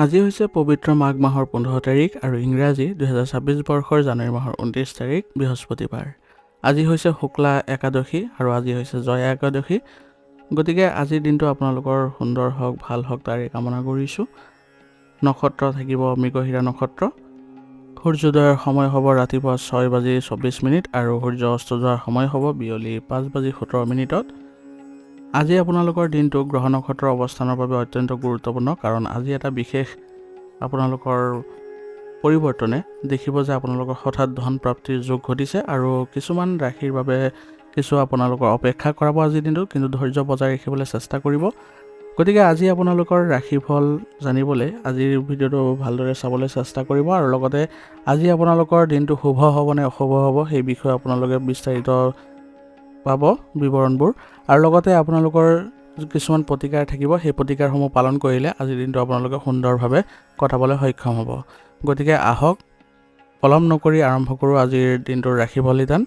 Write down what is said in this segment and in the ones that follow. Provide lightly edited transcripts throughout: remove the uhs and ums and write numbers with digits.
আজি হৈছে পবিত্ৰ মাঘ মাহৰ 15 তাৰিখ আৰু ইংৰাজী 2026 বৰ্ষৰ জানুৱাৰী মাহৰ 29 তাৰিখ বৃহস্পতিবাৰ। আজি হৈছে শুক্লা একাদশী আৰু আজি হৈছে জয়া একাদশী। গতিকে আজিৰ দিনটো আপোনালোকৰ সুন্দৰ হওক, ভাল হওক তাৰে কামনা কৰিছোঁ। নক্ষত্ৰ থাকিব মৃগশিৰা নক্ষত্ৰ। সূৰ্যোদয়ৰ সময় হ'ব ৰাতিপুৱা 6:24 আৰু সূৰ্য অস্ত যোৱাৰ সময় হ'ব বিয়লি 5:17। আজি আপোনালোকৰ দিনটো গ্ৰহ নক্ষত্ৰৰ অৱস্থানৰ বাবে অত্যন্ত গুৰুত্বপূৰ্ণ, কাৰণ আজি এটা বিশেষ আপোনালোকৰ পৰিৱৰ্তনে দেখিব যে আপোনালোকৰ হঠাৎ ধন প্ৰাপ্তিৰ যোগ ঘটিছে আৰু কিছুমান ৰাশিৰ বাবে কিছু আপোনালোকৰ অপেক্ষা কৰাব আজিৰ দিনটোত, কিন্তু ধৈৰ্য বজাই ৰাখিবলৈ চেষ্টা কৰিব। গতিকে আজি আপোনালোকৰ ৰাশিফল জানিবলৈ আজিৰ ভিডিঅ'টো ভালদৰে চাবলৈ চেষ্টা কৰিব আৰু লগতে আজি আপোনালোকৰ দিনটো শুভ হ'ব নে অশুভ হ'ব সেই বিষয়ে আপোনালোকে বিস্তাৰিত পাব বিৱৰণবোৰ, আৰু লগতে আপোনালোকৰ কিছুমান প্ৰতিকাৰ থাকিব, সেই প্ৰতিকাৰসমূহ পালন কৰিলে আজিৰ দিনটো আপোনালোকে সুন্দৰভাৱে কটাবলৈ সক্ষম হ'ব। গতিকে আহক পলম নকৰি আৰম্ভ কৰোঁ আজিৰ দিনটোৰ ৰাশিফল নিদান।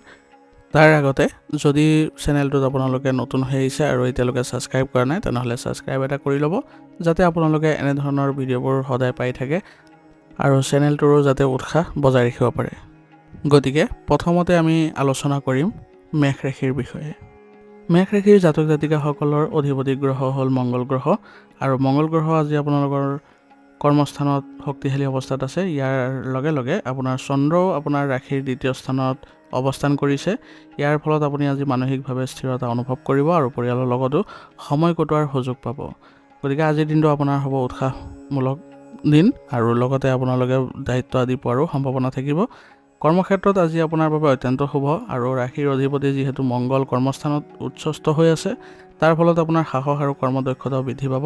তাৰ আগতে যদি চেনেলটোত আপোনালোকে নতুন হৈ আহিছে আৰু এতিয়ালৈকে ছাবস্ক্ৰাইব কৰা নাই, তেনেহ'লে ছাবস্ক্ৰাইব এটা কৰি ল'ব, যাতে আপোনালোকে এনেধৰণৰ ভিডিঅ'বোৰ সদায় পাই থাকে আৰু চেনেলটোৰো যাতে উৎসাহ বজাই ৰাখিব পাৰে। গতিকে প্ৰথমতে আমি আলোচনা কৰিম মেষ ৰাশিৰ বিষয়ে। মেষ ৰাশিৰ জাতক জাতিকাসকলৰ অধিপতি গ্ৰহ হ'ল মংগল গ্ৰহ, আৰু মংগল গ্ৰহ আজি আপোনালোকৰ কৰ্মস্থানত শক্তিশালী অৱস্থাত আছে। ইয়াৰ লগে লগে আপোনাৰ চন্দ্ৰও আপোনাৰ ৰাশিৰ দ্বিতীয় স্থানত অৱস্থান কৰিছে। ইয়াৰ ফলত আপুনি আজি মানসিকভাৱে স্থিৰতা অনুভৱ কৰিব আৰু পৰিয়ালৰ লগতো সময় কটোৱাৰ সুযোগ পাব। গতিকে আজিৰ দিনটো আপোনাৰ হ'ব উৎসাহমূলক দিন, আৰু লগতে আপোনালোকে দায়িত্ব আদি পোৱাৰো সম্ভাৱনা থাকিব। কৰ্মক্ষেত্ৰত আজি আপোনাৰ বাবে অত্যন্ত শুভ, আৰু ৰাশিৰ অধিপতি যিহেতু মংগল কৰ্মস্থানত উচ্চস্থ হৈ আছে, তাৰ ফলত আপোনাৰ সাহস আৰু কৰ্মদক্ষতাও বৃদ্ধি পাব।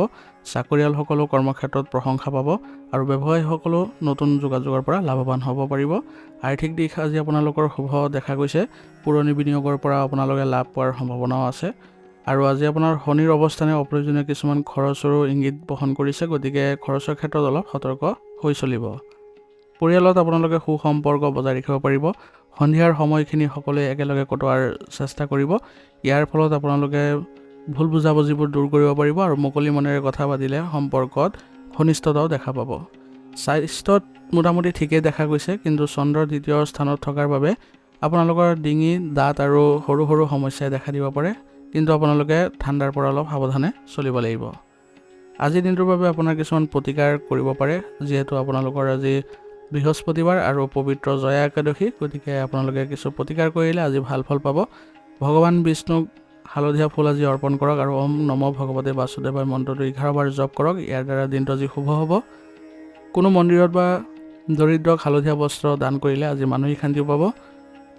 চাকৰিয়ালসকলেও কৰ্মক্ষেত্ৰত প্ৰশংসা পাব আৰু ব্যৱসায়ীসকলেও নতুন যোগাযোগৰ পৰা লাভৱান হ'ব পাৰিব। আৰ্থিক দিশ আজি আপোনালোকৰ শুভ দেখা গৈছে। পুৰণি বিনিয়োগৰ পৰা আপোনালোকে লাভ পোৱাৰ সম্ভাৱনাও আছে, আৰু আজি আপোনাৰ শনিৰ অৱস্থানে অপ্ৰয়োজনীয় কিছুমান খৰচৰো ইংগিত বহন কৰিছে। গতিকে খৰচৰ ক্ষেত্ৰত অলপ সতৰ্ক হৈ চলিব। পৰিয়ালত আপোনালোকে সুসম্পৰ্ক বজাই ৰাখিব পাৰিব। সন্ধিয়াৰ সময়খিনি সকলোৱে একেলগে কটোৱাৰ চেষ্টা কৰিব। ইয়াৰ ফলত আপোনালোকে ভুল বুজাবুজিবোৰ দূৰ কৰিব পাৰিব আৰু মুকলি মনেৰে কথা পাতিলে সম্পৰ্কত ঘনিষ্ঠতাও দেখা পাব। স্বাস্থ্যত মোটামুটি ঠিকেই দেখা গৈছে, কিন্তু চন্দ্ৰৰ দ্বিতীয় স্থানত থকাৰ বাবে আপোনালোকৰ ডিঙি, দাঁত আৰু সৰু সৰু সমস্যাই দেখা দিব পাৰে, কিন্তু আপোনালোকে ঠাণ্ডাৰ পৰা অলপ সাৱধানে চলিব লাগিব। আজিৰ দিনটোৰ বাবে আপোনাৰ কিছুমান প্ৰতিকাৰ কৰিব পাৰে, যিহেতু আপোনালোকৰ আজি বৃহস্পতিবাৰ আৰু পবিত্ৰ জয়া একাদশী। গতিকে আপোনালোকে কিছু প্ৰতিকাৰ কৰিলে আজি ভাল ফল পাব। ভগৱান বিষ্ণুক হালধীয়া ফুল আজি অৰ্পণ কৰক আৰু ওম নমঃ ভগৱতে বাসুদেৱায় মন্ত্ৰটো 11 বাৰ জপ কৰক। ইয়াৰ দ্বাৰা দিনটো আজি শুভ হ'ব। কোনো মন্দিৰত বা দৰিদ্ৰক হালধীয়া বস্ত্ৰ দান কৰিলে আজি মানসিক শান্তি পাব।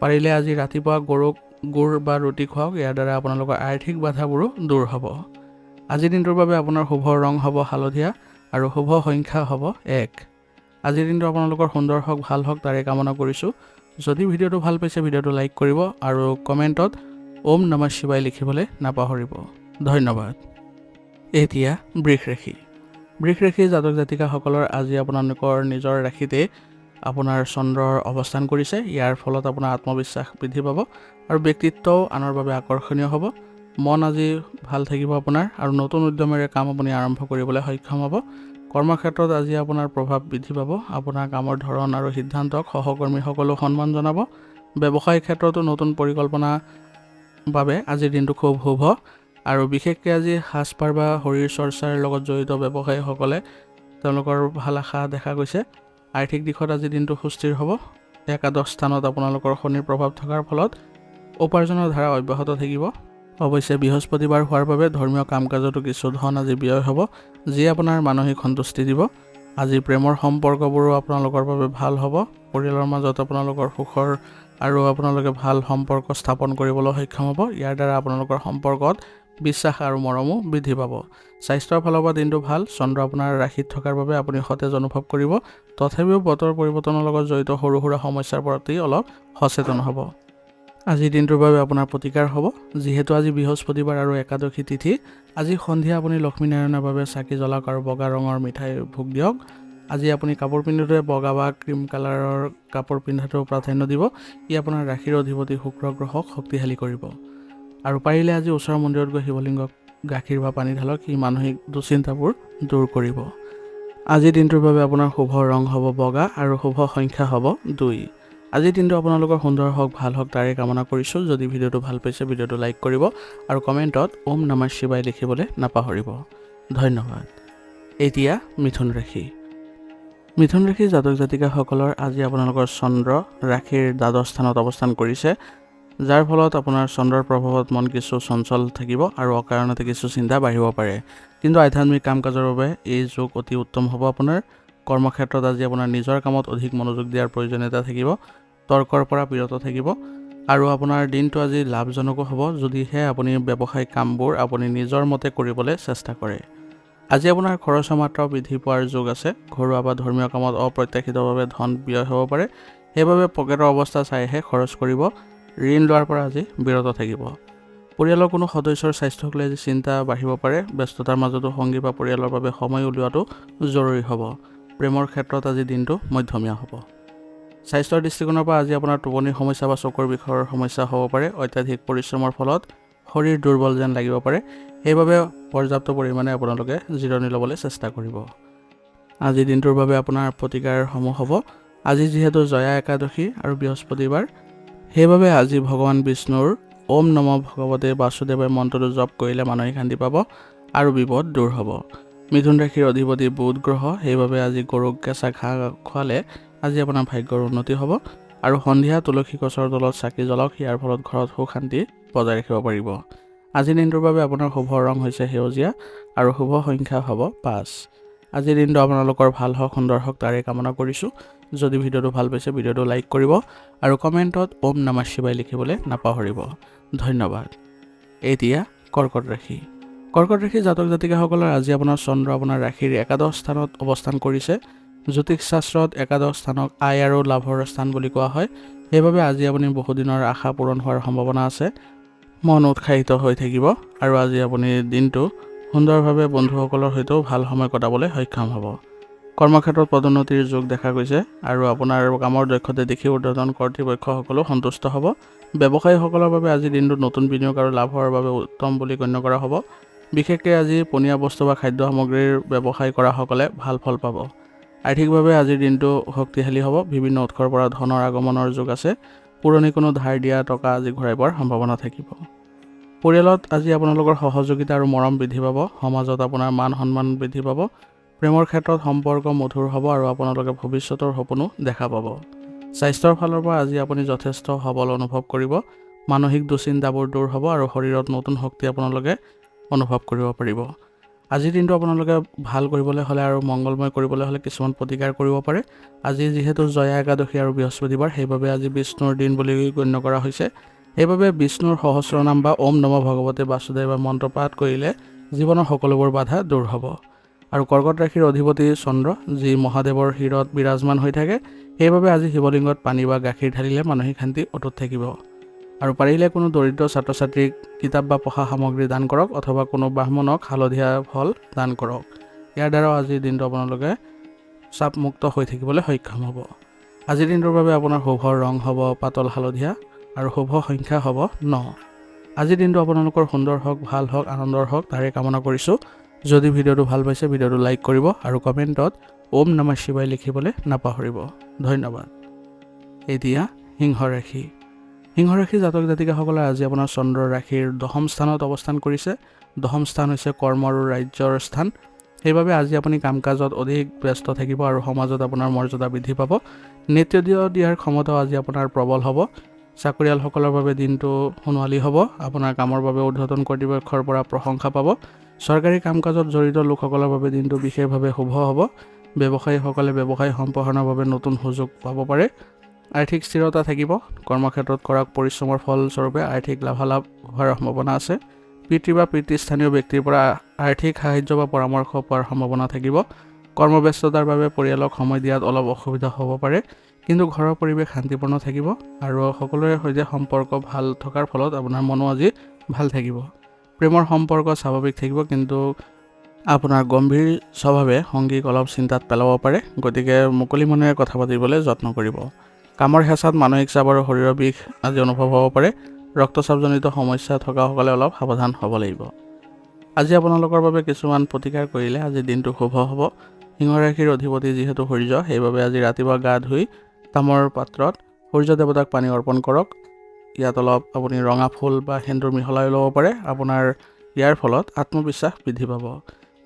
পাৰিলে আজি ৰাতিপুৱা গৰুক গুড় বা ৰুটি খুৱাওক, ইয়াৰ দ্বাৰা আপোনালোকৰ আৰ্থিক বাধাবোৰো দূৰ হ'ব। আজিৰ দিনটোৰ বাবে আপোনাৰ শুভ ৰং হ'ব হালধীয়া আৰু শুভ সংখ্যা হ'ব 1। আজিৰ দিনটো আপোনালোকৰ সুন্দৰ হওক, ভাল হওক তাৰে কামনা কৰিছোঁ। যদি ভিডিঅ'টো ভাল পাইছে ভিডিঅ'টো লাইক কৰিব আৰু কমেণ্টত ওম নমঃ শিৱায় লিখিবলৈ নাপাহৰিব। ধন্যবাদ। এতিয়া বৃষ ৰাশি। বৃষ ৰাশিৰ জাতক জাতিকাসকলৰ আজি আপোনালোকৰ নিজৰ ৰাশিতে আপোনাৰ চন্দ্ৰৰ অৱস্থান কৰিছে। ইয়াৰ ফলত আপোনাৰ আত্মবিশ্বাস বৃদ্ধি পাব আৰু ব্যক্তিত্বও আনৰ বাবে আকৰ্ষণীয় হ'ব। মন আজি ভাল থাকিব আপোনাৰ, আৰু নতুন উদ্যমেৰে কাম আপুনি আৰম্ভ কৰিবলৈ সক্ষম হ'ব। কৰ্মক্ষেত্ৰত আজি আপোনাৰ প্ৰভাৱ বৃদ্ধি পাব। আপোনাৰ কামৰ ধৰণ আৰু সিদ্ধান্তক সহকৰ্মীসকলেও সন্মান জনাব। ব্যৱসায়িক ক্ষেত্ৰতো নতুন পৰিকল্পনা বাবে আজিৰ দিনটো খুব শুভ, আৰু বিশেষকৈ আজি সাজপাৰ বা শৰীৰ চৰ্চাৰ লগত জড়িত ব্যৱসায়ীসকলে তেওঁলোকৰ ভাল আশা দেখা গৈছে। আৰ্থিক দিশত আজিৰ দিনটো সুস্থিৰ হ'ব। একাদশ স্থানত আপোনালোকৰ শনিৰ প্ৰভাৱ থকাৰ ফলত উপাৰ্জনৰ ধাৰা অব্যাহত থাকিব। অৱশ্যে বৃহস্পতিবাৰ হোৱাৰ বাবে ধৰ্মীয় কাম কাজতো কিছু ধন আজি ব্যয় হ'ব, যিয়ে আপোনাৰ মানসিক সন্তুষ্টি দিব। আজি প্ৰেমৰ সম্পৰ্কবোৰো আপোনালোকৰ বাবে ভাল হ'ব। পৰিয়ালৰ মাজত আপোনালোকৰ সুখৰ আৰু আপোনালোকে ভাল সম্পৰ্ক স্থাপন কৰিবলৈ সক্ষম হ'ব। ইয়াৰ দ্বাৰা আপোনালোকৰ সম্পৰ্কত বিশ্বাস আৰু মৰমো বৃদ্ধি পাব। স্বাস্থ্যৰ ফালৰ পৰা দিনটো ভাল। চন্দ্ৰ আপোনাৰ ৰাশিত থকাৰ বাবে আপুনি সতেজ অনুভৱ কৰিব। তথাপিও বতৰ পৰিৱৰ্তনৰ লগত জড়িত সৰু সুৰা সমস্যাৰ প্ৰতি অলপ সচেতন হ'ব। আজিৰ দিনটোৰ বাবে আপোনাৰ প্ৰতিকাৰ হ'ব। যিহেতু আজি বৃহস্পতিবাৰ আৰু একাদশী তিথি, আজি সন্ধিয়া আপুনি লক্ষ্মীনাৰায়ণৰ বাবে চাকি জ্বলাওক আৰু বগা ৰঙৰ মিঠাই ভোগ দিয়ক। আজি আপুনি কাপোৰ পিন্ধোতে বগা বা ক্ৰীম কালাৰৰ কাপোৰ পিন্ধাটো প্ৰাধান্য দিব। ই আপোনাৰ ৰাশিৰ অধিপতি শুক্ৰ গ্ৰহক শক্তিশালী কৰিব। আৰু পাৰিলে আজি ওচৰৰ মন্দিৰত গৈ শিৱলিংগক গাখীৰ বা পানী ঢালক, ই মানসিক দুশ্চিন্তাবোৰ দূৰ কৰিব। আজিৰ দিনটোৰ বাবে আপোনাৰ শুভ ৰং হ'ব বগা আৰু শুভ সংখ্যা হ'ব 2। আজিৰ দিনটো আপোনালোকৰ সুন্দৰ হওক ভাল হওক তাৰে কামনা কৰিছোঁ। যদি ভিডিঅ'টো ভাল পাইছে ভিডিঅ'টো লাইক কৰিব আৰু কমেণ্টত ওম নমঃ শিৱায় লিখিবলৈ নাপাহৰিব। ধন্যবাদ। এতিয়া মিথুন ৰাশি। মিথুন ৰাশিৰ জাতক জাতিকাসকলৰ আজি আপোনালোকৰ চন্দ্ৰ ৰাশিৰ দ্বাদশ স্থানত অৱস্থান কৰিছে, যাৰ ফলত আপোনাৰ চন্দ্ৰৰ প্ৰভাৱত মন কিছু চঞ্চল থাকিব আৰু অকাৰণতে কিছু চিন্তা বাঢ়িব পাৰে। কিন্তু আধ্যাত্মিক কাম কাজৰ বাবে এই যুগ অতি উত্তম হ'ব। আপোনাৰ কৰ্মক্ষেত্ৰত আজি আপোনাৰ নিজৰ কামত অধিক মনোযোগ দিয়াৰ প্ৰয়োজনীয়তা থাকিব, তৰ্কৰ পৰা বিৰত থাকিব আৰু আপোনাৰ দিনটো আজি লাভজনকো হ'ব যদিহে আপুনি ব্যৱসায়িক কামবোৰ আপুনি নিজৰ মতে কৰিবলৈ চেষ্টা কৰে। আজি আপোনাৰ খৰচৰ মাত্ৰাও বৃদ্ধি পোৱাৰ যোগ আছে। ঘৰুৱা বা ধৰ্মীয় কামত অপ্ৰত্যাশিতভাৱে ধন ব্যয় হ'ব পাৰে, সেইবাবে পকেটৰ অৱস্থা চাইহে খৰচ কৰিব। ঋণ লোৱাৰ পৰা আজি বিৰত থাকিব। পৰিয়ালৰ কোনো সদস্যৰ স্বাস্থ্যক লৈ আজি চিন্তা বাঢ়িব পাৰে। ব্যস্ততাৰ মাজতো সংগী বা পৰিয়ালৰ বাবে সময় উলিওৱাটো জৰুৰী হ'ব। প্ৰেমৰ ক্ষেত্ৰত আজি দিনটো মধ্যমীয়া হ'ব। স্বাস্থ্যৰ দৃষ্টিকোণৰ পৰা আজি আপোনাৰ টোপনিৰ সমস্যা বা চকুৰ বিষয়ৰ সমস্যা হ'ব পাৰে। অত্যাধিক পৰিশ্ৰমৰ ফলত শৰীৰ দুৰ্বল যেন লাগিব পাৰে, সেইবাবে পৰ্যাপ্ত পৰিমাণে আপোনালোকে জিৰণি ল'বলৈ চেষ্টা কৰিব। আজিৰ দিনটোৰ বাবে আপোনাৰ প্ৰতিকাৰসমূহ হ'ব। আজি যিহেতু জয়া একাদশী আৰু বৃহস্পতিবাৰ, সেইবাবে আজি ভগৱান বিষ্ণুৰ ওম নমঃ ভগৱতে বাসুদেৱায় মন্ত্ৰটো জপ কৰিলে মানসিক শান্তি পাব আৰু বিপদ দূৰ হ'ব। মিথুন ৰাশিৰ অধিপতি বুধ গ্ৰহ, সেইবাবে আজি গৰুক কেঁচা ঘাঁহ খোৱালে আজি আপোনাৰ ভাগ্যৰ উন্নতি হ'ব আৰু সন্ধিয়া তুলসী গছৰ তলত চাকি জ্বলাওক, ইয়াৰ ফলত ঘৰত সুখ শান্তি বজাই ৰাখিব পাৰিব। আজিৰ দিনটোৰ বাবে আপোনাৰ শুভ ৰং হৈছে সেউজীয়া আৰু শুভ সংখ্যা হ'ব 5। আজিৰ দিনটো আপোনালোকৰ ভাল হওক সুন্দৰ হওক তাৰে কামনা কৰিছোঁ। যদি ভিডিঅ'টো ভাল পাইছে ভিডিঅ'টো লাইক কৰিব আৰু কমেণ্টত ওম নমঃ শিৱায় লিখিবলৈ নাপাহৰিব। ধন্যবাদ। এতিয়া কৰ্কট ৰাশি। কৰ্কট ৰাশিৰ জাতক জাতিকাসকলৰ আজি আপোনাৰ চন্দ্ৰ আপোনাৰ ৰাশিৰ একাদশ স্থানত অৱস্থান কৰিছে। জ্যোতিষ শাস্ত্ৰত একাদশ স্থানক আয় আৰু লাভৰ স্থান বুলি কোৱা হয়, সেইবাবে আজি আপুনি বহুদিনৰ আশা পূৰণ হোৱাৰ সম্ভাৱনা আছে। মন উৎসাহিত হৈ থাকিব আৰু আজি আপুনি দিনটো সুন্দৰভাৱে বন্ধুসকলৰ সৈতেও ভাল সময় কটাবলৈ সক্ষম হ'ব। কৰ্মক্ষেত্ৰত পদোন্নতিৰ যোগ দেখা গৈছে আৰু আপোনাৰ কামৰ দক্ষতা দেখি ঊৰ্ধ্বতন কৰ্তৃপক্ষসকলেও সন্তুষ্ট হ'ব। ব্যৱসায়ীসকলৰ বাবে আজি দিনটো নতুন বিনিয়োগ আৰু লাভৰ বাবে উত্তম বুলি গণ্য কৰা হ'ব। বিশেষকৈ আজি পনীয়া বস্তু বা খাদ্য সামগ্ৰীৰ ব্যৱসায় কৰাসকলে ভাল ফল পাব। আৰ্থিকভাৱে আজিৰ দিনটো শক্তিশালী হ'ব। বিভিন্ন উৎসৰ পৰা ধনৰ আগমনৰ যোগ আছে। পুৰণি কোনো ধাৰ দিয়া টকা আজি ঘূৰাই পোৱাৰ সম্ভাৱনা থাকিব। পৰিয়ালত আজি আপোনালোকৰ সহযোগিতা আৰু মৰম বৃদ্ধি পাব। সমাজত আপোনাৰ মান সন্মান বৃদ্ধি পাব। প্ৰেমৰ ক্ষেত্ৰত সম্পৰ্ক মধুৰ হ'ব আৰু আপোনালোকে ভৱিষ্যতৰ সপোনো দেখা পাব। স্বাস্থ্যৰ ফালৰ পৰা আজি আপুনি যথেষ্ট সবল অনুভৱ কৰিব। মানসিক দুশ্চিন্তাবোৰ দূৰ হ'ব আৰু শৰীৰত নতুন শক্তি আপোনালোকে অনুভৱ কৰিব পাৰিব। আজিৰ দিনটো আপোনালোকে ভাল কৰিবলৈ হ'লে আৰু মংগলময় কৰিবলৈ হ'লে কিছুমান প্ৰতিকাৰ কৰিব পাৰে। আজি যিহেতু জয়া একাদশী আৰু বৃহস্পতিবাৰ, সেইবাবে আজি বিষ্ণুৰ দিন বুলি গণ্য কৰা হৈছে। সেইবাবে বিষ্ণুৰ সহস্ৰনাম বা ওম নমঃ ভগৱতে বাসুদেৱায় মন্ত্ৰ পাঠ কৰিলে জীৱনৰ সকলোবোৰ বাধা দূৰ হ'ব। আৰু কৰ্কট ৰাশিৰ অধিপতি চন্দ্ৰ, যি মহাদেৱৰ শিৰত বিৰাজমান হৈ থাকে, সেইবাবে আজি শিৱলিংগত পানী বা গাখীৰ ঢালিলে মানসিক শান্তি অটুট থাকিব। আৰু পাৰিলে কোনো দৰিদ্ৰ ছাত্ৰ ছাত্ৰীক কিতাপ বা পঢ়া সামগ্ৰী দান কৰক অথবা কোনো ব্ৰাহ্মণক হালধীয়া ফল দান কৰক। ইয়াৰ দ্বাৰাও আজিৰ দিনটো আপোনালোকে চাপমুক্ত হৈ থাকিবলৈ সক্ষম হ'ব। আজিৰ দিনটোৰ বাবে আপোনাৰ শুভ ৰং হ'ব পাতল হালধীয়া আৰু শুভ সংখ্যা হ'ব 9। আজিৰ দিনটো আপোনালোকৰ সুন্দৰ হওক ভাল হওক আনন্দৰ হওক তাৰে কামনা কৰিছোঁ। যদি ভিডিঅ'টো ভাল পাইছে ভিডিঅ'টো লাইক কৰিব আৰু কমেণ্টত ওম নমঃ শিৱায় লিখিবলৈ নাপাহৰিব। ধন্যবাদ। এতিয়া সিংহ ৰাশি। সিংহ ৰাশিৰ জাতক জাতিকাসকলে আজি আপোনাৰ চন্দ্ৰ ৰাশিৰ দশম স্থানত অৱস্থান কৰিছে। দশম স্থান হৈছে কৰ্ম আৰু ৰাজ্যৰ স্থান, সেইবাবে আজি আপুনি কাম কাজত অধিক ব্যস্ত থাকিব আৰু সমাজত আপোনাৰ মৰ্যাদা বৃদ্ধি পাব। নেতৃত্ব দিয়াৰ ক্ষমতাও আজি আপোনাৰ প্ৰবল হ'ব। চাকৰিয়ালসকলৰ বাবে দিনটো সোণোৱালী হ'ব। আপোনাৰ কামৰ বাবে ঊৰ্ধ্বতন কৰ্তৃপক্ষৰ পৰা প্ৰশংসা পাব। চৰকাৰী কাম কাজত জড়িত লোকসকলৰ বাবে দিনটো বিশেষভাৱে শুভ হ'ব। ব্যৱসায়ীসকলে ব্যৱসায় সম্প্ৰসাৰণৰ বাবে নতুন সুযোগ পাব পাৰে। আৰ্থিক স্থিৰতা থাকিব। কৰ্মক্ষেত্ৰত কৰা পৰিশ্ৰমৰ ফলস্বৰূপে আৰ্থিক লাভালাভ হোৱাৰ সম্ভাৱনা আছে। পিতৃ বা পিতৃস্থানীয় ব্যক্তিৰ পৰা আৰ্থিক সাহায্য বা পৰামৰ্শ পোৱাৰ সম্ভাৱনা থাকিব। কৰ্মব্যস্ততাৰ বাবে পৰিয়ালক সময় দিয়াত অলপ অসুবিধা হ'ব পাৰে, কিন্তু ঘৰৰ পৰিৱেশ শান্তিপূৰ্ণ থাকিব আৰু সকলোৰে সৈতে সম্পৰ্ক ভাল থকাৰ ফলত আপোনাৰ মনো আজি ভাল থাকিব। প্ৰেমৰ সম্পৰ্ক স্বাভাৱিক থাকিব, কিন্তু আপোনাৰ গম্ভীৰ স্বভাৱে সংগীক অলপ চিন্তাত পেলাব পাৰে, গতিকে মুকলি মনেৰে কথা পাতিবলৈ যত্ন কৰিব। কামৰ হেঁচাত মানসিক চাপ আৰু শৰীৰৰ বিষ আজি অনুভৱ হ'ব পাৰে। ৰক্তচাপজনিত সমস্যা থকাসকলে অলপ সাৱধান হ'ব লাগিব। আজি আপোনালোকৰ বাবে কিছুমান প্ৰতিকাৰ কৰিলে আজি দিনটো শুভ হ'ব। সিংহ ৰাশিৰ অধিপতি যিহেতু সূৰ্য, সেইবাবে আজি ৰাতিপুৱা গা ধুই তামৰ পাত্ৰত সূৰ্য দেৱতাক পানী অৰ্পণ কৰক। ইয়াত অলপ আপুনি ৰঙা ফুল বা সেন্দুৰ মিহলাই ল'ব পাৰে। আপোনাৰ ইয়াৰ ফলত আত্মবিশ্বাস বৃদ্ধি পাব।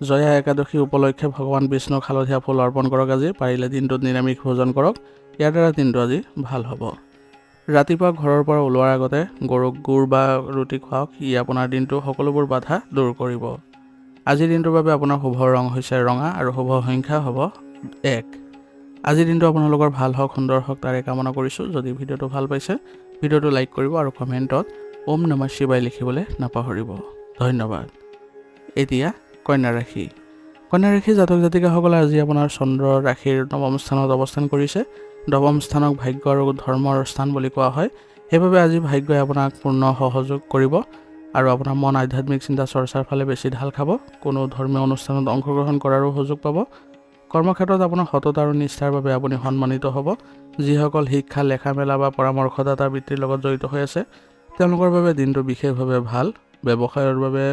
জয়া একাদশী উপলক্ষে ভগৱান বিষ্ণুক হালধীয়া ফুল অৰ্পণ কৰক। আজি পাৰিলে দিনটোত নিৰামিষ ভোজন কৰক। ইয়াৰ দ্বাৰা দিনটো আজি ভাল হ'ব। ৰাতিপুৱা ঘৰৰ পৰা ওলোৱাৰ আগতে গৰুক গুৰ বা ৰুটি খুৱাওক। ই আপোনাৰ দিনটোৰ সকলোবোৰ বাধা দূৰ কৰিব। আজিৰ দিনটোৰ বাবে আপোনাৰ শুভ ৰং হৈছে ৰঙা আৰু শুভ সংখ্যা হ'ব 1। আজিৰ দিনটো আপোনালোকৰ ভাল হওক, সুন্দৰ হওক, তাৰে কামনা কৰিছোঁ। যদি ভিডিঅ'টো ভাল পাইছে, ভিডিঅ'টো লাইক কৰিব আৰু কমেণ্টত ওম নমঃ শিৱায় লিখিবলৈ নাপাহৰিব। ধন্যবাদ। এতিয়া কন্যা ৰাশি। কন্যা ৰাশি জাতক জাতিকাসকলে আজি আপোনাৰ চন্দ্ৰ ৰাশিৰ নৱম স্থানত অৱস্থান কৰিছে। নৱম স্থানক ভাগ্য আৰু ধৰ্মৰ স্থান বুলি কোৱা হয়। সেইবাবে আজি ভাগ্যই আপোনাক পূৰ্ণ সহযোগ কৰিব আৰু আপোনাৰ মন আধ্যাত্মিক চিন্তা চৰ্চাৰ ফালে বেছি ঢাল খাব। কোনো ধৰ্মীয় অনুষ্ঠানত অংশগ্ৰহণ কৰাৰো সুযোগ পাব। কৰ্মক্ষেত্ৰত আপোনাৰ সততা আৰু নিষ্ঠাৰ বাবে আপুনি সন্মানিত হ'ব। যিসকল শিক্ষা, লেখা মেলা বা পৰামৰ্শদাতা বৃত্তিৰ লগত জড়িত হৈ আছে, তেওঁলোকৰ বাবে দিনটো বিশেষভাৱে ভাল। ব্যৱসায়ৰ বাবে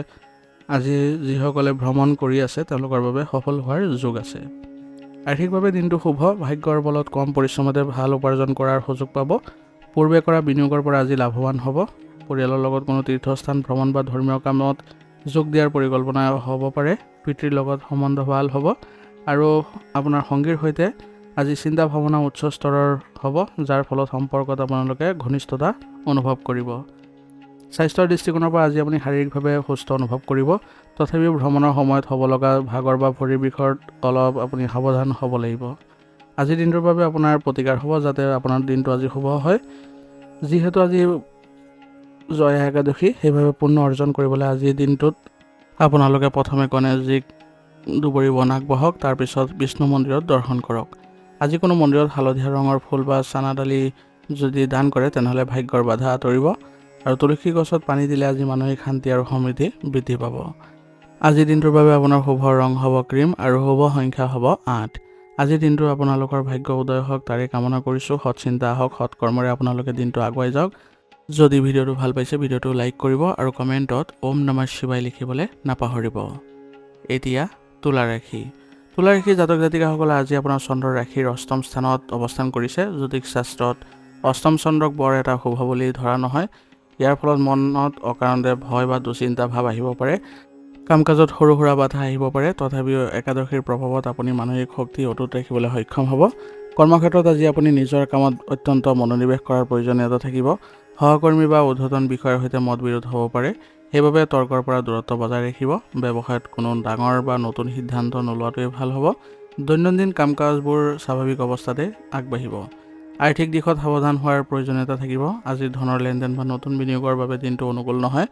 আজি যিসকলে ভ্ৰমণ কৰি আছে, তেওঁলোকৰ বাবে সফল হোৱাৰ যোগ আছে। আৰ্থিকভাৱে দিনটো শুভ। ভাগ্যৰ বলত কম পৰিশ্ৰমতে ভাল উপাৰ্জন কৰাৰ সুযোগ পাব। পূৰ্বে কৰা বিনিয়োগৰ পৰা আজি লাভৱান হ'ব। পৰিয়ালৰ লগত কোনো তীৰ্থস্থান ভ্ৰমণ বা ধৰ্মীয় কামত যোগ দিয়াৰ পৰিকল্পনা হ'ব পাৰে। পিতৃৰ লগত সম্বন্ধ ভাল হ'ব আৰু আপোনাৰ সংগীৰ সৈতে আজি চিন্তা ভাৱনা উচ্চ স্তৰৰ হ'ব, যাৰ ফলত সম্পৰ্কত আপোনালোকে ঘনিষ্ঠতা অনুভৱ কৰিব। স্বাস্থ্যৰ দৃষ্টিকোণৰ পৰা আজি আপুনি শাৰীৰিকভাৱে সুস্থ অনুভৱ কৰিব। তথাপিও ভ্ৰমণৰ সময়ত হ'ব লগা ভাগৰ বা ভৰিৰ বিষত অলপ আপুনি সাৱধান হ'ব লাগিব। আজিৰ দিনটোৰ বাবে আপোনাৰ প্ৰতিকাৰ হ'ব, যাতে আপোনাৰ দিনটো আজি শুভ হয়। যিহেতু আজি জয়া একাদশী, সেইবাবে পুণ্য অৰ্জন কৰিবলৈ আজিৰ দিনটোত আপোনালোকে প্ৰথমে গণেশজীক দুবৰি বন আগবঢ়াওক। তাৰপিছত বিষ্ণু মন্দিৰত দৰ্শন কৰক। আজি কোনো মন্দিৰত হালধীয়া ৰঙৰ ফুল বা চানা দালি যদি দান কৰে, তেনেহ'লে ভাগ্যৰ বাধা আঁতৰিব। আৰু তুলসী গছত পানী দিলে আজি মানসিক শান্তি আৰু সমৃদ্ধি বৃদ্ধি পাব। আজিৰ দিনটোৰ বাবে আপোনাৰ শুভ ৰং হ'ব ক্ৰীম আৰু শুভ সংখ্যা হ'ব 8। আজিৰ দিনটো আপোনালোকৰ ভাগ্য উদয় হওক, তাৰে কামনা কৰিছোঁ। সৎ চিন্তা আহক, সৎ কৰ্মৰে আপোনালোকে দিনটো আগুৱাই যাওক। যদি ভিডিঅ'টো ভাল পাইছে, ভিডিঅ'টো লাইক কৰিব আৰু কমেণ্টত ওম নমঃ শিৱায় লিখিবলৈ নাপাহৰিব। এতিয়া তুলা ৰাশি। তুলা ৰাশি জাতক জাতিকাসকলে আজি আপোনাৰ চন্দ্ৰ ৰাশিৰ অষ্টম স্থানত অৱস্থান কৰিছে। জ্যোতিষ শাস্ত্ৰত অষ্টম চন্দ্ৰক বৰ এটা শুভ বুলি ধৰা নহয়। ইয়াৰ ফলত মনত অকাৰণতে ভয় বা দুশ্চিন্তা ভাৱ আহিব পাৰে। কাম কাজত সৰু সুৰা বাধা আহিব পাৰে। তথাপিও একাদশীৰ প্ৰভাৱত আপুনি মানসিক শক্তি অটুট ৰাখিবলৈ সক্ষম হ'ব। কৰ্মক্ষেত্ৰত আজি আপুনি নিজৰ কামত অত্যন্ত মনোনিৱেশ কৰাৰ প্ৰয়োজনীয়তা থাকিব। সহকৰ্মী বা ঊৰ্ধ্বতন বিষয়াৰ সৈতে মতবিৰোধ হ'ব পাৰে। সেইবাবে তৰ্কৰ পৰা দূৰত্ব বজাই ৰাখিব। ব্যৱসায়ত কোনো ডাঙৰ বা নতুন সিদ্ধান্ত নোলোৱাটোৱে ভাল হ'ব। দৈনন্দিন কাম কাজবোৰ স্বাভাৱিক অৱস্থাতে আগবাঢ়িব। আৰ্থিক দিশত সাৱধান হোৱাৰ প্ৰয়োজনীয়তা থাকিব। আজি ধনৰ লেনদেন বা নতুন বিনিয়োগৰ বাবে দিনটো অনুকূল নহয়।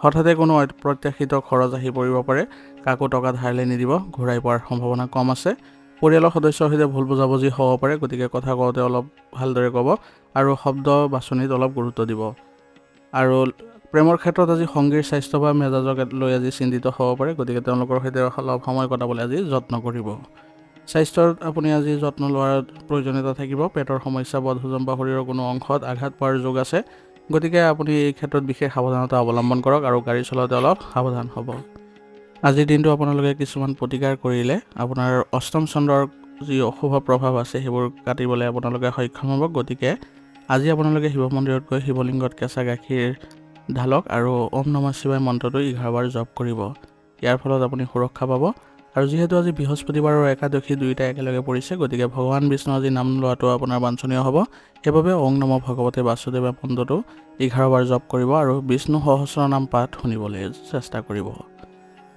হঠাতে কোনো অপ্ৰত্যাশিত খৰচ আহি পৰিব পাৰে। কাকো টকা ধাৰলৈ নিদিব, ঘূৰাই পোৱাৰ সম্ভাৱনা কম আছে। পৰিয়ালৰ সদস্যৰ সৈতে ভুল বুজাবুজি হ'ব পাৰে, গতিকে কথা কওঁতে অলপ ভালদৰে ক'ব আৰু শব্দ বাছনিত অলপ গুৰুত্ব দিব। আৰু প্ৰেমৰ ক্ষেত্ৰত আজি সংগীৰ স্বাস্থ্য বা মেজাজক লৈ আজি চিন্তিত হ'ব পাৰে, গতিকে তেওঁলোকৰ সৈতে অলপ সময় কটাবলৈ আজি যত্ন কৰিব। স্বাস্থ্যত আপুনি আজি যত্ন লোৱাৰ প্ৰয়োজনীয়তা থাকিব। পেটৰ সমস্যা, বদহজম বা শৰীৰৰ কোনো অংশত আঘাত পোৱাৰ যোগ আছে, গতিকে আপুনি এই ক্ষেত্ৰত বিশেষ সাৱধানতা অৱলম্বন কৰক আৰু গাড়ী চলাওঁতে অলপ সাৱধান হ'ব। আজিৰ দিনটো আপোনালোকে কিছুমান প্ৰতিকাৰ কৰিলে আপোনাৰ অষ্টম চন্দ্ৰৰ যি অশুভ প্ৰভাৱ আছে, সেইবোৰ কাটিবলৈ আপোনালোকে সক্ষম হ'ব। গতিকে আজি আপোনালোকে শিৱ মন্দিৰত গৈ শিৱলিংগত কেঁচা গাখীৰ ঢালক আৰু ওম নমঃ শিৱায় মন্ত্ৰটো 11 বাৰ জপ কৰিব। ইয়াৰ ফলত আপুনি সুৰক্ষা পাব। আৰু যিহেতু আজি বৃহস্পতিবাৰ আৰু একাদশী দুয়োটা একেলগে পৰিছে, গতিকে ভগৱান বিষ্ণু আজি নাম লোৱাটো আপোনাৰ বাঞ্ছনীয় হ'ব। সেইবাবে ওম নমঃ ভগৱতে বাসুদেৱায় মন্ত্ৰটো 11 বাৰ জপ কৰিব আৰু বিষ্ণু সহস্ৰ নাম পাঠ শুনিবলৈ চেষ্টা কৰিব।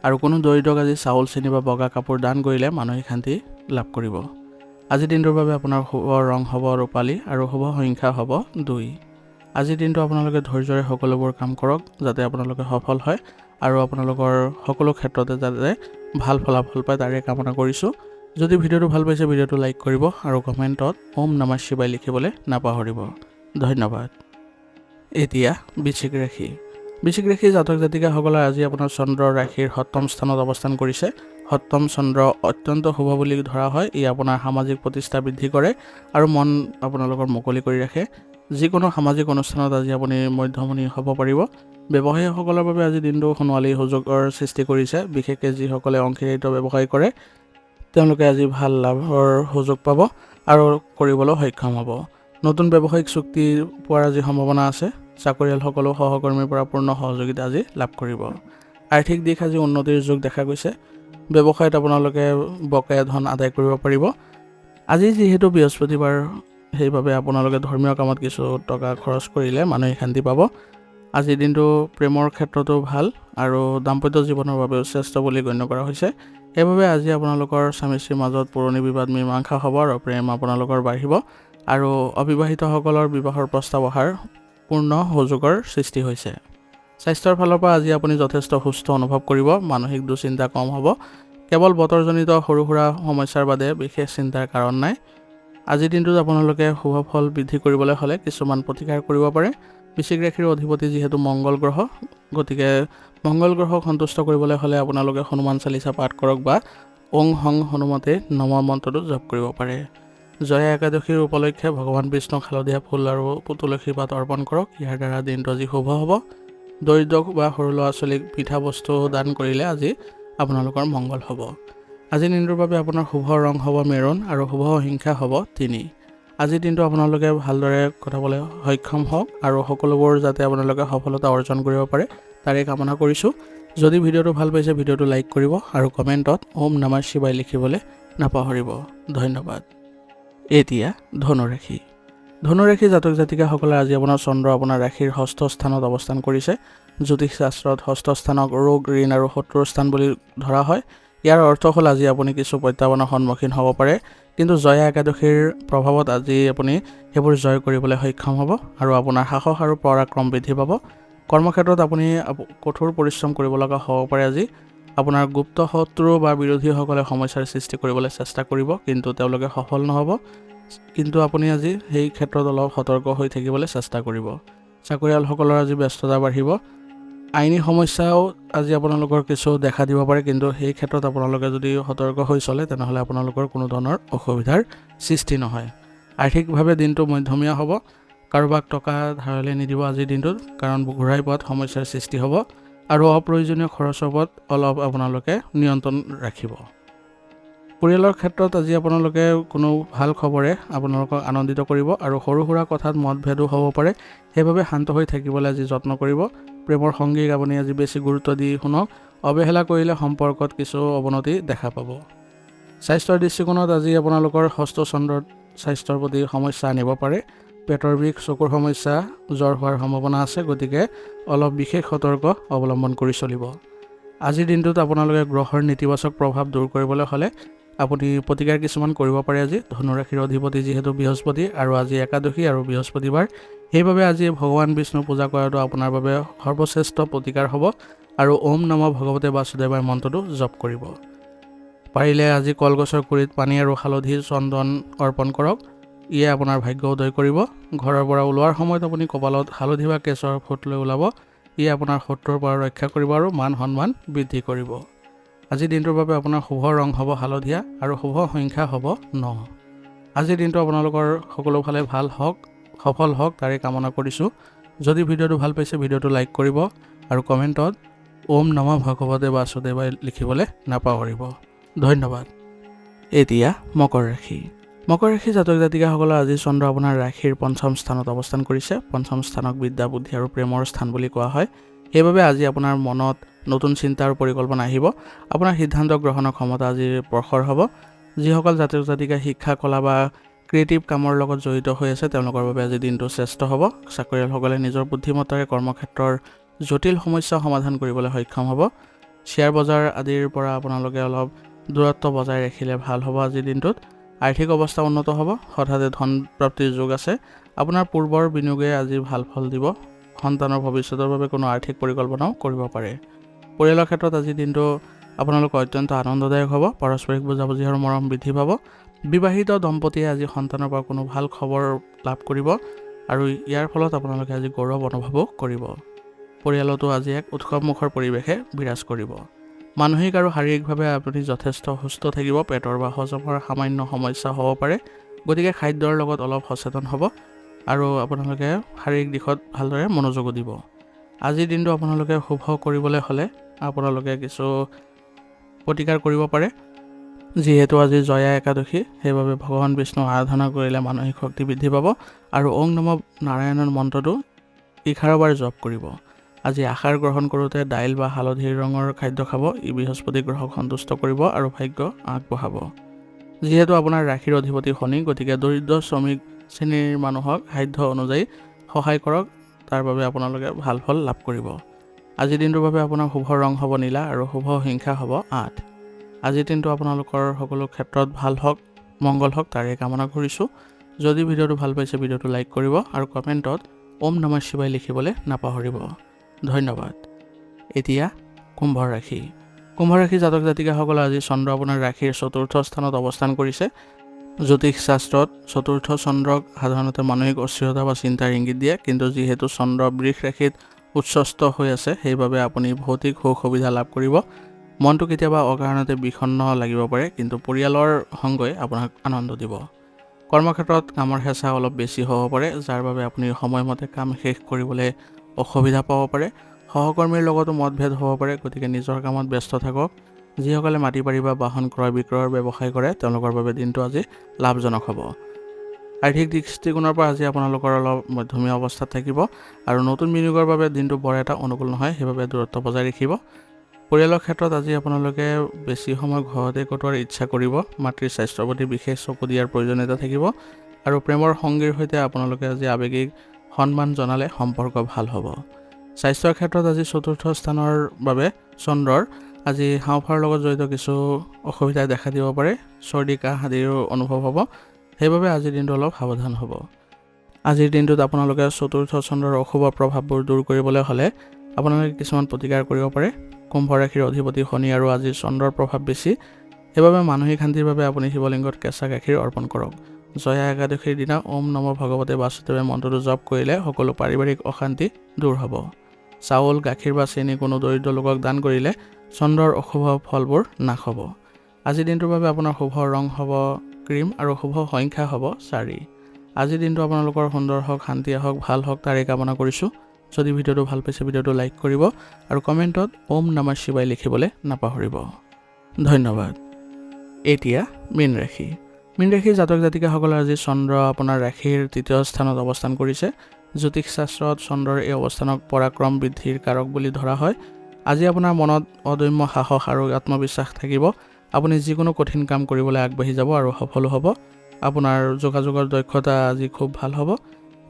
আৰু কোনো দৰিদ্ৰক আজি চাউল, চেনি বা বগা কাপোৰ দান কৰিলে মানসিক শান্তি লাভ কৰিব। আজিৰ দিনটোৰ বাবে আপোনাৰ শুভ ৰং হ'ব ৰূপালী আৰু শুভ সংখ্যা হ'ব 2। আজিৰ দিনটো আপোনালোকে ধৈৰ্যৰে সকলোবোৰ কাম কৰক, যাতে আপোনালোকে সফল হয় আৰু আপোনালোকৰ সকলো ক্ষেত্ৰতে যাতে ভাল ফলাফল পায়, তাৰে কামনা কৰিছোঁ। যদি ভিডিঅ'টো ভাল পাইছে, ভিডিঅ'টো লাইক কৰিব আৰু কমেণ্টত ওম নমঃ শিৱায় লিখিবলৈ নাপাহৰিব। ধন্যবাদ। এতিয়া বৃশ্চিক ৰাশি। বৃশ্চিক ৰাশি জাতক জাতিকাসকলে আজি আপোনাৰ চন্দ্ৰ ৰাশিৰ সপ্তম স্থানত অৱস্থান কৰিছে। সপ্তম চন্দ্ৰ অত্যন্ত শুভ বুলি ধৰা হয়। ই আপোনাৰ সামাজিক প্ৰতিষ্ঠা বৃদ্ধি কৰে আৰু মন আপোনালোকৰ মুকলি কৰি ৰাখে। যিকোনো সামাজিক অনুষ্ঠানত আজি আপুনি মধ্যমণি হ'ব পাৰিব। ব্যৱসায়ীসকলৰ বাবে আজি দিনটো সোণোৱালী সুযোগৰ সৃষ্টি কৰিছে, বিশেষকৈ যিসকলে অংশীদাৰিত্ব ব্যৱসায় কৰে। তেওঁলোকে আজি ভাল লাভৰ সুযোগ পাব আৰু কৰিবলৈ সক্ষম হ'ব। নতুন ব্যৱসায়িক চুক্তি পোৱাৰ আজি সম্ভাৱনা আছে। চাকৰিয়ালসকলেও সহকৰ্মীৰ পৰা পূৰ্ণ সহযোগিতা আজি লাভ কৰিব। আৰ্থিক দিশ আজি উন্নতিৰ যোগ দেখা গৈছে। ব্যৱসায়ত আপোনালোকে বকেয়া ধন আদায় কৰিব পাৰিব। আজি যিহেতু বৃহস্পতিবাৰ, সেইবাবে আপোনালোকে ধৰ্মীয় কামত কিছু টকা খৰচ কৰিলে মানসিক শান্তি পাব। আজিৰ দিনটো প্ৰেমৰ ক্ষেত্ৰতো ভাল আৰু দাম্পত্য জীৱনৰ বাবেও শ্ৰেষ্ঠ বুলি গণ্য কৰা হৈছে। সেইবাবে আজি আপোনালোকৰ স্বামী স্ত্ৰীৰ মাজত পুৰণি বিবাদ মীমাংসা হ'ব আৰু প্ৰেম আপোনালোকৰ বাঢ়িব আৰু অবিবাহিতসকলৰ বিবাহৰ প্ৰস্তাৱ অহাৰ পূৰ্ণ সুযোগৰ সৃষ্টি হৈছে। স্বাস্থ্যৰ ফালৰ পৰা আজি আপুনি যথেষ্ট সুস্থ অনুভৱ কৰিব। মানসিক দুশ্চিন্তা কম হ'ব। কেৱল বতৰজনিত সৰু সুৰা সমস্যাৰ বাদে বিশেষ চিন্তাৰ কাৰণ নাই। আজিৰ দিনটোত আপোনালোকে শুভ ফল বৃদ্ধি কৰিবলৈ হ'লে কিছুমান প্ৰতিকাৰ কৰিব পাৰে। বৃশ্চিক ৰাশিৰ অধিপতি যিহেতু মংগল গ্ৰহ, গতিকে মংগল গ্ৰহক সন্তুষ্ট কৰিবলৈ হ'লে আপোনালোকে হনুমান চালিচা পাঠ কৰক বা ওং হং হনুমতে নম মন্ত্ৰটো জপ কৰিব পাৰে। জয়া একাদশীৰ উপলক্ষে ভগৱান বিষ্ণুক হালধীয়া ফুল আৰু তুলসী পাত অৰ্পণ কৰক। ইয়াৰ দ্বাৰা দিনটো আজি শুভ হ'ব। দৰিদ্ৰ বা সৰু ল'ৰা ছোৱালীক পিঠা বস্তু দান কৰিলে আজি আপোনালোকৰ মংগল হ'ব। আজিৰ দিনটোৰ বাবে আপোনাৰ শুভ ৰং হ'ব মেৰুন আৰু শুভ সংখ্যা হ'ব 3। আজিৰ দিনটো আপোনালোকে ভালদৰে কটাবলৈ সক্ষম হওক আৰু সকলোবোৰ যাতে আপোনালোকে সফলতা অৰ্জন কৰিব পাৰে তাৰে কামনা কৰিছোঁ। যদি ভিডিঅ'টো ভাল পাইছে ভিডিঅ'টো লাইক কৰিব আৰু কমেণ্টত ওম নমঃ শিৱায় লিখিবলৈ নাপাহৰিব। ধন্যবাদ। এতিয়া ধনুৰাশি। ধনুৰাশি জাতক জাতিকাসকলে আজি আপোনাৰ চন্দ্ৰ আপোনাৰ ৰাশিৰ ষষ্ঠ স্থানত অৱস্থান কৰিছে। জ্যোতিষ শাস্ত্ৰত ষষ্ঠ স্থানক ৰোগ, ঋণ আৰু শত্ৰুৰ স্থান বুলি ধৰা হয়। ইয়াৰ অৰ্থ হ'ল আজি আপুনি কিছু প্ৰত্যাহ্বানৰ সন্মুখীন হ'ব পাৰে, কিন্তু জয়া একাদশীৰ প্ৰভাৱত আজি আপুনি সেইবোৰ জয় কৰিবলৈ সক্ষম হ'ব আৰু আপোনাৰ সাহস আৰু পৰাক্ৰম বৃদ্ধি পাব। কৰ্মক্ষেত্ৰত আপুনি কঠোৰ পৰিশ্ৰম কৰিব লগা হ'ব পাৰে। আজি আপোনাৰ গুপ্ত শত্ৰু বা বিৰোধীসকলে সমস্যাৰ সৃষ্টি কৰিবলৈ চেষ্টা কৰিব, কিন্তু তেওঁলোকে সফল নহ'ব। কিন্তু আপুনি আজি সেই ক্ষেত্ৰত অলপ সতৰ্ক হৈ থাকিবলৈ চেষ্টা কৰিব। চাকৰিয়ালসকলৰ আজি ব্যস্ততা বাঢ়িব। আইনী সমস্যাও আজি আপোনালোকৰ কিছু দেখা দিব পাৰে, কিন্তু সেই ক্ষেত্ৰত আপোনালোকে যদি সতৰ্ক হৈ চলে তেনেহ'লে আপোনালোকৰ কোনো ধৰণৰ অসুবিধাৰ সৃষ্টি নহয়। আৰ্থিকভাৱে দিনটো মধ্যমীয়া হ'ব। কাৰোবাক টকা ধাৰলৈ নিদিব আজিৰ দিনটোত, কাৰণ ঘূৰাই পোৱাত সমস্যাৰ সৃষ্টি হ'ব আৰু অপ্ৰয়োজনীয় খৰচৰ ওপৰত অলপ আপোনালোকে নিয়ন্ত্ৰণ ৰাখিব। পৰিয়ালৰ ক্ষেত্ৰত আজি আপোনালোকে কোনো ভাল খবৰে আপোনালোকক আনন্দিত কৰিব আৰু সৰু সুৰা কথাত মতভেদো হ'ব পাৰে, সেইবাবে শান্ত হৈ থাকিবলৈ আজি যত্ন কৰিব। প্ৰেমৰ সংগীক আপুনি আজি বেছি গুৰুত্ব দি শুনক। অৱহেলা কৰিলে সম্পৰ্কত কিছু অৱনতি দেখা পাব। স্বাস্থ্যৰ দৃষ্টিকোণত আজি আপোনালোকৰ ষষ্ঠ চন্দ্ৰত স্বাস্থ্যৰ প্ৰতি সমস্যা আনিব পাৰে। পেটৰ বিষ, চকুৰ সমস্যা, জ্বৰ হোৱাৰ সম্ভাৱনা আছে, গতিকে অলপ বিশেষ সতৰ্ক অৱলম্বন কৰি চলিব। আজিৰ দিনটোত আপোনালোকে গ্ৰহৰ নেতিবাচক প্ৰভাৱ দূৰ কৰিবলৈ হ'লে আপুনি প্ৰতিকাৰ কিছুমান কৰিব পাৰে। আজি ধনুৰাশিৰ অধিপতি যিহেতু বৃহস্পতি আৰু আজি একাদশী আৰু বৃহস্পতিবাৰ, সেইবাবে আজি ভগৱান বিষ্ণু পূজা কৰাটো আপোনাৰ বাবে সৰ্বশ্ৰেষ্ঠ প্ৰতিকাৰ হ'ব আৰু ওম নমঃ ভগৱতে বাসুদেৱায় মন্ত্ৰটো জপ কৰিব। পাৰিলে আজি কলগছৰ গুৰিত পানী আৰু হালধি চন্দন অৰ্পণ কৰক। ইয়ে আপোনাৰ ভাগ্য উদয় কৰিব। ঘৰৰ পৰা ওলোৱাৰ সময়ত আপুনি কপালত হালধি বা কেশৰ ফুট লৈ ওলাব। ইয়ে আপোনাৰ শত্ৰুৰ পৰা ৰক্ষা কৰিব আৰু মান সন্মান বৃদ্ধি কৰিব। আজিৰ দিনটোৰ বাবে আপোনাৰ শুভ ৰং হ'ব হালধীয়া আৰু শুভ সংখ্যা হ'ব 9। আজিৰ দিনটো আপোনালোকৰ সকলো ফালে ভাল হওক, সফল হওক তাৰে কামনা কৰিছোঁ। যদি ভিডিঅ'টো ভাল পাইছে ভিডিঅ'টো লাইক কৰিব আৰু কমেণ্টত ওম নমঃ ভগৱতে বাসুদেৱায় লিখিবলৈ নাপাহৰিব। ধন্যবাদ। এতিয়া মকৰ ৰাশি। মকৰ ৰাশি জাতক জাতিকাসকলৰ আজি চন্দ্ৰ আপোনাৰ ৰাশিৰ পঞ্চম স্থানত অৱস্থান কৰিছে। পঞ্চম স্থানক বিদ্যা, বুদ্ধি আৰু প্ৰেমৰ স্থান বুলি কোৱা হয়। সেইবাবে আজি আপোনাৰ মনত নতুন চিন্তা আৰু পৰিকল্পনা আহিব। আপোনাৰ সিদ্ধান্ত গ্ৰহণৰ ক্ষমতা আজি প্ৰখৰ হ'ব। যিসকল জাতক জাতিকা শিক্ষা, কলা বা ক্ৰিয়েটিভ কামৰ লগত জড়িত হৈ আছে তেওঁলোকৰ বাবে আজি দিনটো শ্ৰেষ্ঠ হ'ব। চাকৰিয়ালসকলে নিজৰ বুদ্ধিমত্তাৰে কৰ্মক্ষেত্ৰৰ জটিল সমস্যা সমাধান কৰিবলৈ সক্ষম হ'ব। শ্বেয়াৰ বজাৰ আদিৰ পৰা আপোনালোকে অলপ দূৰত্ব বজাই ৰাখিলে ভাল হ'ব। আজিৰ দিনটোত আৰ্থিক অৱস্থা উন্নত হ'ব। হঠাতে ধন প্ৰাপ্তিৰ যোগ আছে। আপোনাৰ পূৰ্বৰ বিনিয়োগে আজি ভাল ফল দিব। সন্তানৰ ভৱিষ্যতৰ বাবে কোনো আৰ্থিক পৰিকল্পনাও কৰিব পাৰে। পৰিয়ালৰ ক্ষেত্ৰত আজিৰ দিনটো আপোনালোকৰ অত্যন্ত আনন্দদায়ক হ'ব। পাৰস্পৰিক বুজাবুজি আৰু মৰম বৃদ্ধি পাব। বিবাহিত দম্পতীয়ে আজি সন্তানৰ পৰা কোনো ভাল খবৰ লাভ কৰিব আৰু ইয়াৰ ফলত আপোনালোকে আজি গৌৰৱ অনুভৱো কৰিব। পৰিয়ালতো আজি এক উৎসৱমুখৰ পৰিৱেশে বিৰাজ কৰিব। মানসিক আৰু শাৰীৰিকভাৱে আপুনি যথেষ্ট সুস্থ থাকিব। পেটৰ বা হজমৰ সামান্য সমস্যা হ'ব পাৰে, গতিকে খাদ্যৰ লগত অলপ সচেতন হ'ব আৰু আপোনালোকে শাৰীৰিক দিশত ভালদৰে মনোযোগো দিব। আজিৰ দিনটো আপোনালোকে শুভ কৰিবলৈ হ'লে আপোনালোকে কিছু প্ৰতিকাৰ কৰিব পাৰে। যিহেতু আজি জয়া একাদশী সেইবাবে ভগৱান বিষ্ণু আৰাধনা কৰিলে মানসিক শক্তি বৃদ্ধি পাব আৰু ওং নম নাৰায়ণৰ মন্ত্ৰটো 11 বাৰ জপ কৰিব। আজি আহাৰ গ্ৰহণ কৰোঁতে দাইল বা হালধীৰ ৰঙৰ খাদ্য খাব। ই বৃহস্পতি গ্ৰহক সন্তুষ্ট কৰিব আৰু ভাগ্য আগবঢ়াব। যিহেতু আপোনাৰ ৰাশিৰ অধিপতি শনি, গতিকে দৰিদ্ৰ শ্ৰমিক শ্ৰেণীৰ মানুহক সাধ্য অনুযায়ী সহায় কৰক, তাৰ বাবে আপোনালোকে ভাল ফল লাভ কৰিব। আজিৰ দিনটোৰ বাবে আপোনাৰ শুভ ৰং হ'ব নীলা আৰু শুভ সংখ্যা হ'ব 8। আজিৰ দিনটো আপোনালোকৰ সকলো ক্ষেত্ৰত ভাল হওক, মংগল হওক তাৰে কামনা কৰিছোঁ। যদি ভিডিঅ'টো ভাল পাইছে ভিডিঅ'টো লাইক কৰিব আৰু কমেণ্টত ওম নমঃ শিৱায় লিখিবলৈ নাপাহৰিব। ধন্যবাদ। এতিয়া কুম্ভ ৰাশি। কুম্ভ ৰাশি জাতক জাতিকাসকলে আজি চন্দ্ৰ আপোনাৰ ৰাশিৰ চতুৰ্থ স্থানত অৱস্থান কৰিছে। জ্যোতিষ শাস্ত্ৰত চতুৰ্থ চন্দ্ৰক সাধাৰণতে মানসিক অস্থিৰতা বা চিন্তাৰ ইংগিত দিয়ে, কিন্তু যিহেতু চন্দ্ৰ বৃষ ৰাশিত উচ্চস্থ হৈ আছে সেইবাবে আপুনি ভৌতিক সুখ সুবিধা লাভ কৰিব। মনটো কেতিয়াবা অকাৰণতে বিষণ্ণ লাগিব পাৰে, কিন্তু পৰিয়ালৰ সংগই আপোনাক আনন্দ দিব। কৰ্মক্ষেত্ৰত কামৰ হেঁচা অলপ বেছি হ'ব পাৰে, যাৰ বাবে আপুনি সময়মতে কাম শেষ কৰিবলৈ অসুবিধা পাব পাৰে। সহকৰ্মীৰ লগতো মতভেদ হ'ব পাৰে, গতিকে নিজৰ কামত ব্যস্ত থাকক। যিসকলে মাটি বাৰী বা বাহন ক্ৰয় বিক্ৰয়ৰ ব্যৱসায় কৰে তেওঁলোকৰ বাবে দিনটো আজি লাভজনক হ'ব। আৰ্থিক দৃষ্টিকোণৰ পৰা আজি আপোনালোকৰ অলপ মধ্যমীয়া অৱস্থাত থাকিব আৰু নতুন বিনিয়োগৰ বাবে দিনটো বৰ এটা অনুকূল নহয়, সেইবাবে দূৰত্ব বজাই ৰাখিব। পৰিয়ালৰ ক্ষেত্ৰত আজি আপোনালোকে বেছি সময় ঘৰতে কটোৱাৰ ইচ্ছা কৰিব। মাতৃৰ স্বাস্থ্যৰ প্ৰতি বিশেষ চকু দিয়াৰ প্ৰয়োজনীয়তা থাকিব আৰু প্ৰেমৰ সংগীৰ সৈতে আপোনালোকে আজি আৱেগিক সন্মান জনালে সম্পৰ্ক ভাল হ'ব। স্বাস্থ্যৰ ক্ষেত্ৰত আজি চতুৰ্থ স্থানৰ বাবে চন্দ্ৰৰ আজি হাওঁফাওৰ লগত জড়িত কিছু অসুবিধাই দেখা দিব পাৰে। চৰ্দি কাহ আদিৰো অনুভৱ হ'ব, সেইবাবে আজিৰ দিনটো অলপ সাৱধান হ'ব। আজিৰ দিনটোত আপোনালোকে চতুৰ্থ চন্দ্ৰৰ অশুভ প্ৰভাৱবোৰ দূৰ কৰিবলৈ হ'লে আপোনালোকে কিছুমান প্ৰতিকাৰ কৰিব পাৰে। কুম্ভ ৰাশিৰ অধিপতি শনি আৰু আজিৰ চন্দ্ৰৰ প্ৰভাৱ বেছি, সেইবাবে মানসিক শান্তিৰ বাবে আপুনি শিৱলিংগত কেঁচা গাখীৰ অৰ্পণ কৰক। জয়া একাদশীৰ দিনা ওম নম ভগৱতে বাসুদেৱে মন্ত্ৰটো জপ কৰিলে সকলো পাৰিবাৰিক অশান্তি দূৰ হ'ব। চাউল, গাখীৰ বা চেনি কোনো দৰিদ্ৰ লোকক দান কৰিলে চন্দ্ৰৰ অশুভ ফলবোৰ নাশ হ'ব। আজিৰ দিনটোৰ বাবে আপোনাৰ শুভ ৰং হ'ব ক্ৰীম আৰু শুভ সংখ্যা হ'ব 4। আজিৰ দিনটো আপোনালোকৰ সুন্দৰ হওক, শান্তি হওক, ভাল হওক তাৰে কামনা কৰিছোঁ। যদি ভিডিঅ'টো ভাল পাইছে ভিডিঅ'টো লাইক কৰিব আৰু কমেণ্টত ওম নমঃ শিৱায় লিখিবলৈ নাপাহৰিব। ধন্যবাদ। এতিয়া মীন ৰাশি। মীন ৰাশিৰ জাতক জাতিকাসকলৰ আজি চন্দ্ৰ আপোনাৰ ৰাশিৰ তৃতীয় স্থানত অৱস্থান কৰিছে। জ্যোতিষ শাস্ত্ৰত চন্দ্ৰৰ এই অৱস্থানক পৰাক্ৰম বৃদ্ধিৰ কাৰক বুলি ধৰা হয়। আজি আপোনাৰ মনত অদম্য সাহস আৰু আত্মবিশ্বাস থাকিব। আপুনি যিকোনো কঠিন কাম কৰিবলৈ আগবাঢ়ি যাব আৰু সফলো হ'ব। আপোনাৰ যোগাযোগৰ দক্ষতা আজি খুব ভাল হ'ব।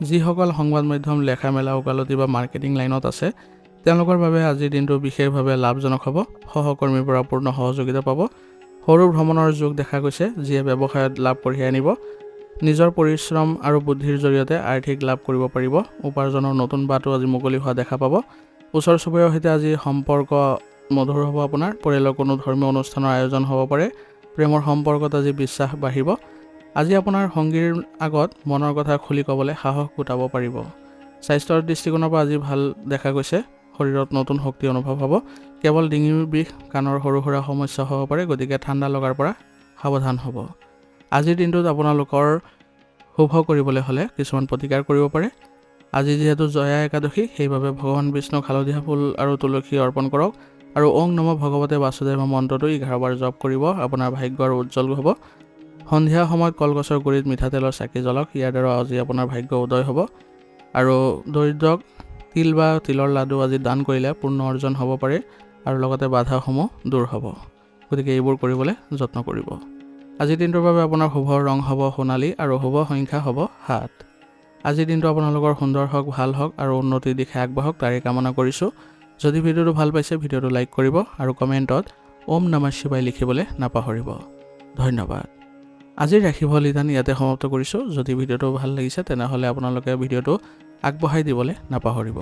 যিসকল সংবাদ মাধ্যম, লেখা মেলা, ওকালতি বা মাৰ্কেটিং লাইনত আছে তেওঁলোকৰ বাবে আজিৰ দিনটো বিশেষভাৱে লাভজনক হ'ব। সহকৰ্মীৰ পৰা পূৰ্ণ সহযোগিতা পাব। সৰু ভ্ৰমণৰ যোগ দেখা গৈছে, যিয়ে ব্যৱসায়ত লাভ কঢ়িয়াই আনিব। নিজৰ পৰিশ্ৰম আৰু বুদ্ধিৰ জৰিয়তে আৰ্থিক লাভ কৰিব পাৰিব। উপাৰ্জনৰ নতুন বাটো আজি মুকলি হোৱা দেখা পাব। ওচৰ চুবুৰীয়াৰ সৈতে আজি সম্পৰ্ক মধুৰ হ'ব আপোনাৰ। পৰিয়ালৰ কোনো ধৰ্মীয় অনুষ্ঠানৰ আয়োজন হ'ব পাৰে। প্ৰেমৰ সম্পৰ্কত আজি বিশ্বাস বাঢ়িব। আজি আপোনাৰ সংগীৰ আগত মনৰ কথা খুলি ক'বলৈ সাহস গোটাব পাৰিব। স্বাস্থ্যৰ দৃষ্টিকোণৰ পৰা আজি ভাল দেখা গৈছে। শৰীৰত নতুন শক্তি অনুভৱ হ'ব। কেৱল ডিঙিৰ বিষ, কাণৰ সৰু সুৰা সমস্যা হ'ব পাৰে, গতিকে ঠাণ্ডা লগাৰ পৰা সাৱধান হ'ব। আজিৰ দিনটোত আপোনালোকৰ শুভ কৰিবলৈ হ'লে কিছুমান প্ৰতিকাৰ কৰিব পাৰে। আজি যিহেতু জয়া একাদশী সেইবাবে ভগৱান বিষ্ণুক হালধীয়া ফুল আৰু তুলসী অৰ্পণ কৰক আৰু ওং নম ভগৱতে বাসুদেৱ মন্ত্ৰটো 11 বাৰ জপ কৰিব। আপোনাৰ ভাগ্য আৰু উজ্জ্বল হ'ব। সন্ধিয়া সময়ত কলগছৰ গুৰিত মিঠাতেলৰ চাকি জ্বলক, ইয়াৰ দ্বাৰা আজি আপোনাৰ ভাগ্য উদয় হ'ব। আৰু দৰিদ্ৰক তিল বা তিলৰ লাডু আজি দান কৰিলে পূৰ্ণ অৰ্জন হ'ব পাৰে আৰু লগতে বাধাসমূহ দূৰ হ'ব। গতিকে এইবোৰ কৰিবলৈ যত্ন কৰিব। আজিৰ দিনটোৰ বাবে আপোনাৰ শুভ ৰং হ'ব সোণালী আৰু শুভ সংখ্যা হ'ব 7। আজিৰ দিনটো আপোনালোকৰ সুন্দৰ হওক, ভাল হওক আৰু উন্নতিৰ দিশে আগবাঢ়ক তাৰে কামনা কৰিছোঁ। যদি ভিডিঅ'টো ভাল পাইছে ভিডিঅ'টো লাইক কৰিব আৰু কমেণ্টত ওম নমঃ শিৱায় লিখিবলৈ নাপাহৰিব। ধন্যবাদ। আজিৰ ৰাশিফল নিদান ইয়াতে সমাপ্ত কৰিছোঁ। যদি ভিডিঅ'টো ভাল লাগিছে তেনেহ'লে আপোনালোকে ভিডিঅ'টো আগবঢ়াই দিবলৈ নাপাহৰিব।